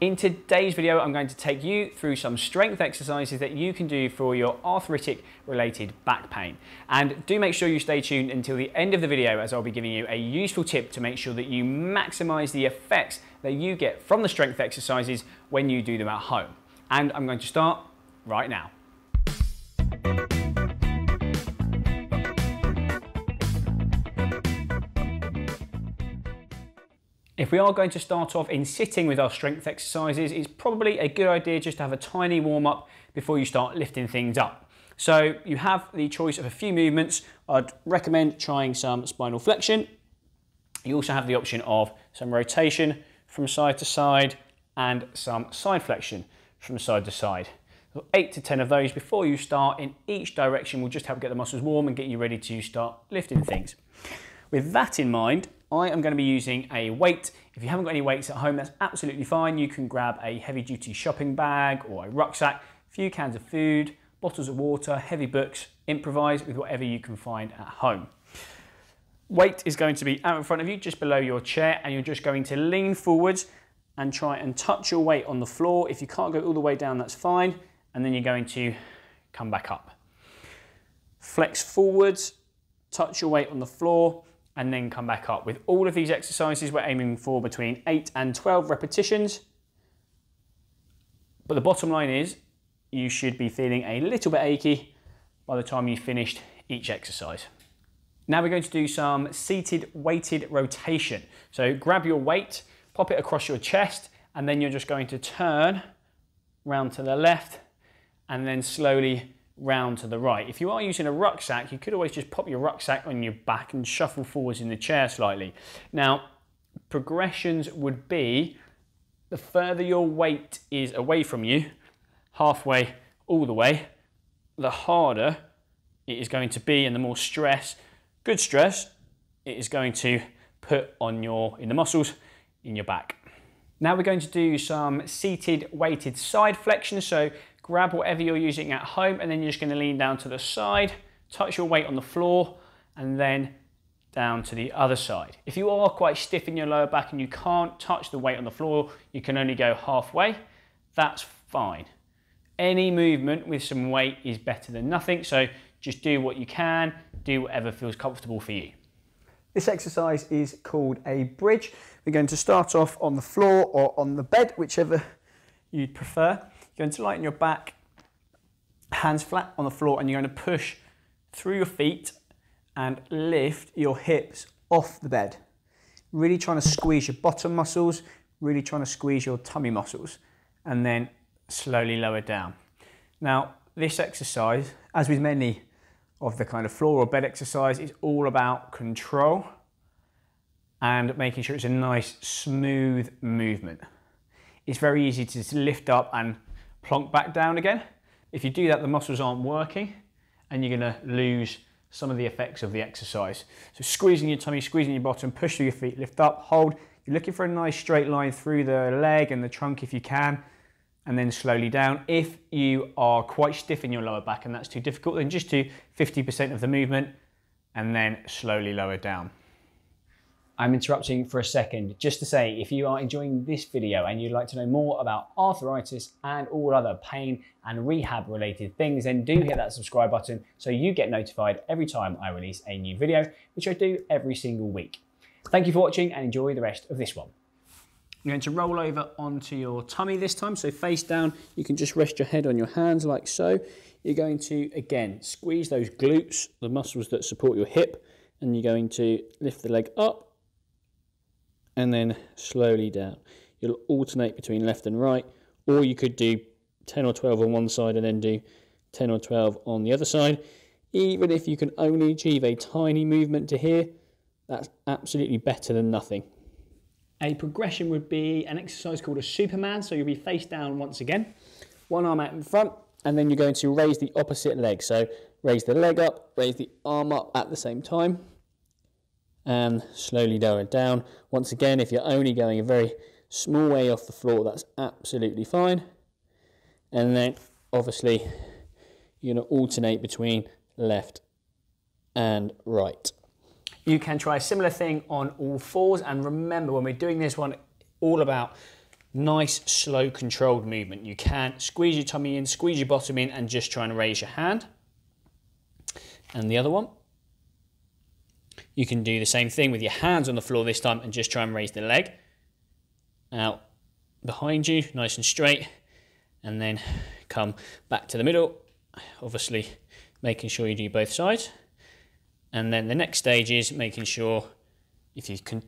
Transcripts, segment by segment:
In today's video, I'm going to take you through some strength exercises that you can do for your arthritic related back pain. And do make sure you stay tuned until the end of the video, as I'll be giving you a useful tip to make sure that you maximize the effects that you get from the strength exercises when you do them at home. And I'm going to start right now. If we are going to start off in sitting with our strength exercises, it's probably a good idea just to have a tiny warm up before you start lifting things up. So you have the choice of a few movements. I'd recommend trying some spinal flexion. You also have the option of some rotation from side to side and some side flexion from side to side. So 8 to 10 of those before you start in each direction will just help get the muscles warm and get you ready to start lifting things. With that in mind, I am going to be using a weight. If you haven't got any weights at home, that's absolutely fine. You can grab a heavy duty shopping bag or a rucksack, a few cans of food, bottles of water, heavy books, improvise with whatever you can find at home. Weight is going to be out in front of you, just below your chair, and you're just going to lean forwards and try and touch your weight on the floor. If you can't go all the way down, that's fine. And then you're going to come back up. Flex forwards, touch your weight on the floor, and then come back up. With all of these exercises, we're aiming for between 8 and 12 repetitions. But the bottom line is, you should be feeling a little bit achy by the time you've finished each exercise. Now we're going to do some seated weighted rotation. So grab your weight, pop it across your chest, and then you're just going to turn round to the left and then slowly round to the right. If you are using a rucksack, you could always just pop your rucksack on your back and shuffle forwards in the chair slightly. Now, progressions would be the further your weight is away from you, halfway, all the way, the harder it is going to be and the more stress, good stress, it is going to put on in the muscles in your back. Now we're going to do some seated weighted side flexion. So grab whatever you're using at home and then you're just going to lean down to the side, touch your weight on the floor and then down to the other side. If you are quite stiff in your lower back and you can't touch the weight on the floor, you can only go halfway, that's fine. Any movement with some weight is better than nothing, so just do what you can, do whatever feels comfortable for you. This exercise is called a bridge. We're going to start off on the floor or on the bed, whichever you'd prefer. You're going to lie on your back, hands flat on the floor, and you're going to push through your feet and lift your hips off the bed. Really trying to squeeze your bottom muscles, really trying to squeeze your tummy muscles, and then slowly lower down. Now, this exercise, as with many of the kind of floor or bed exercise, is all about control and making sure it's a nice, smooth movement. It's very easy to just lift up and plonk back down again. If you do that, the muscles aren't working and you're going to lose some of the effects of the exercise. So squeezing your tummy, squeezing your bottom, push through your feet, lift up, hold. You're looking for a nice straight line through the leg and the trunk if you can, and then slowly down. If you are quite stiff in your lower back and that's too difficult, then just do 50% of the movement and then slowly lower down. I'm interrupting for a second just to say, if you are enjoying this video and you'd like to know more about arthritis and all other pain and rehab related things, then do hit that subscribe button so you get notified every time I release a new video, which I do every single week. Thank you for watching and enjoy the rest of this one. You're going to roll over onto your tummy this time, so face down. You can just rest your head on your hands like so. You're going to, again, squeeze those glutes, the muscles that support your hip, and you're going to lift the leg up and then slowly down. You'll alternate between left and right, or you could do 10 or 12 on one side and then do 10 or 12 on the other side. Even if you can only achieve a tiny movement to here, that's absolutely better than nothing. A progression would be an exercise called a Superman, so you'll be face down once again, one arm out in front, and then you're going to raise the opposite leg. So raise the leg up, raise the arm up at the same time, and slowly lower it down. Once again, if you're only going a very small way off the floor, that's absolutely fine. And then obviously you're going to alternate between left and right. You can try a similar thing on all fours, and remember, when we're doing this one, all about nice, slow, controlled movement. You can squeeze your tummy in, squeeze your bottom in, and just try and raise your hand. And the other one. You can do the same thing with your hands on the floor this time and just try and raise the leg. Out behind you, nice and straight. And then come back to the middle. Obviously, making sure you do both sides. And then the next stage is making sure, if you can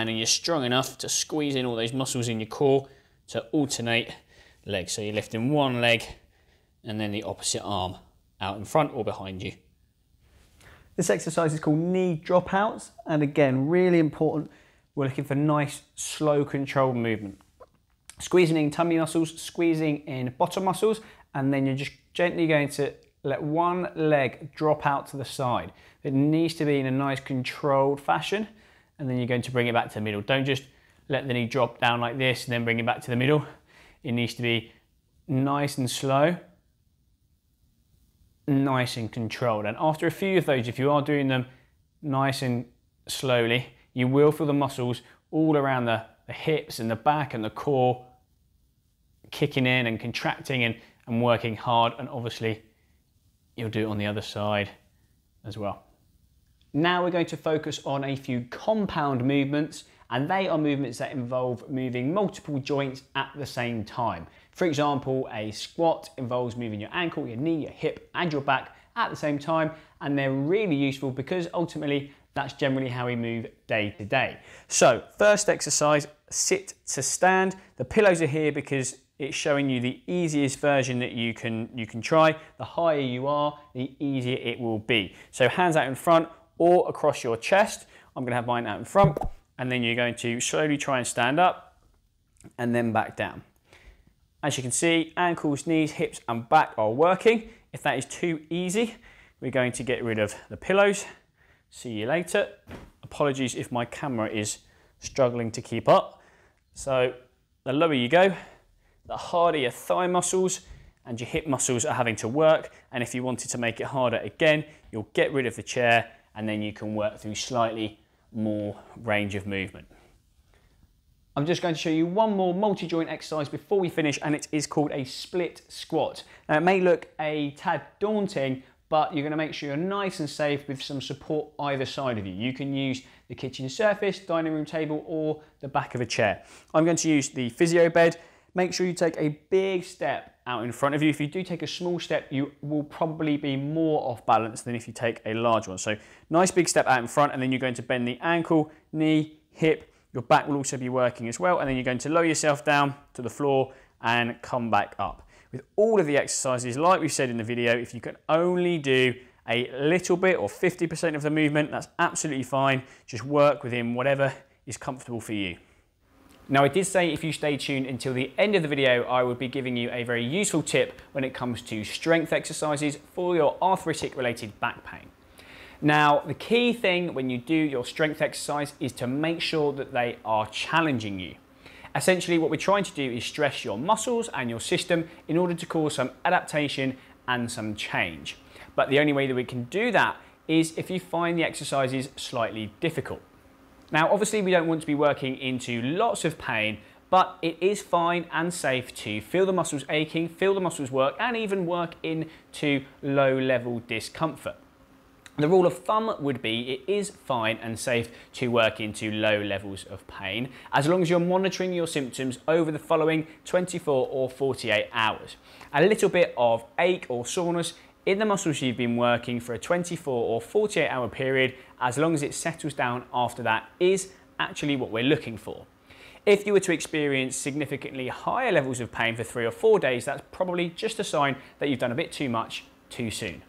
and you're strong enough, to squeeze in all those muscles in your core to alternate legs. So you're lifting one leg and then the opposite arm out in front or behind you. This exercise is called knee dropouts, and again, really important. We're looking for nice, slow, controlled movement. Squeezing in tummy muscles, squeezing in bottom muscles, and then you're just gently going to let one leg drop out to the side. It needs to be in a nice, controlled fashion, and then you're going to bring it back to the middle. Don't just let the knee drop down like this and then bring it back to the middle. It needs to be nice and slow, nice and controlled. And after a few of those, if you are doing them nice and slowly, you will feel the muscles all around the hips and the back and the core kicking in and contracting and working hard. And obviously you'll do it on the other side as well. Now we're going to focus on a few compound movements, and they are movements that involve moving multiple joints at the same time. For example, a squat involves moving your ankle, your knee, your hip, and your back at the same time, and they're really useful because ultimately that's generally how we move day to day. So first exercise, sit to stand. The pillows are here because it's showing you the easiest version that you can try. The higher you are, the easier it will be. So hands out in front or across your chest. I'm going to have mine out in front, and then you're going to slowly try and stand up and then back down. As you can see, ankles, knees, hips and back are working. If that is too easy, we're going to get rid of the pillows. See you later. Apologies if my camera is struggling to keep up. So the lower you go, the harder your thigh muscles and your hip muscles are having to work. And if you wanted to make it harder again, you'll get rid of the chair and then you can work through slightly more range of movement. I'm just going to show you one more multi-joint exercise before we finish, and it is called a split squat. Now it may look a tad daunting, but you're going to make sure you're nice and safe with some support either side of you. You can use the kitchen surface, dining room table, or the back of a chair. I'm going to use the physio bed. Make sure you take a big step out in front of you. If you do take a small step, you will probably be more off balance than if you take a large one. So nice big step out in front, and then you're going to bend the ankle, knee, hip. Your back will also be working as well, and then you're going to lower yourself down to the floor and come back up. With all of the exercises, like we said in the video, if you can only do a little bit or 50% of the movement, that's absolutely fine. Just work within whatever is comfortable for you. Now I did say if you stay tuned until the end of the video, I would be giving you a very useful tip when it comes to strength exercises for your arthritic related back pain. Now the key thing when you do your strength exercise is to make sure that they are challenging you. Essentially what we're trying to do is stress your muscles and your system in order to cause some adaptation and some change. But the only way that we can do that is if you find the exercises slightly difficult. Now, obviously we don't want to be working into lots of pain, but it is fine and safe to feel the muscles aching, feel the muscles work, and even work into low-level discomfort. The rule of thumb would be it is fine and safe to work into low levels of pain as long as you're monitoring your symptoms over the following 24 or 48 hours. A little bit of ache or soreness in the muscles you've been working for a 24 or 48 hour period, as long as it settles down after that, is actually what we're looking for. If you were to experience significantly higher levels of pain for 3 or 4 days, that's probably just a sign that you've done a bit too much too soon.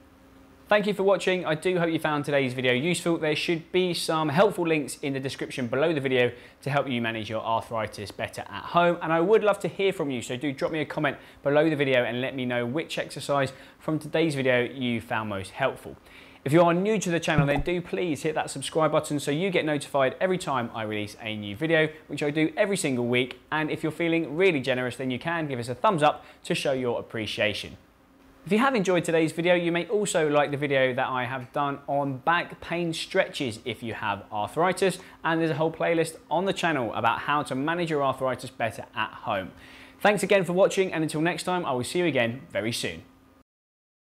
Thank you for watching. I do hope you found today's video useful. There should be some helpful links in the description below the video to help you manage your arthritis better at home. And I would love to hear from you, so do drop me a comment below the video and let me know which exercise from today's video you found most helpful. If you are new to the channel, then do please hit that subscribe button so you get notified every time I release a new video, which I do every single week. And if you're feeling really generous, then you can give us a thumbs up to show your appreciation. If you have enjoyed today's video, you may also like the video that I have done on back pain stretches if you have arthritis, and there's a whole playlist on the channel about how to manage your arthritis better at home. Thanks again for watching, and until next time, I will see you again very soon.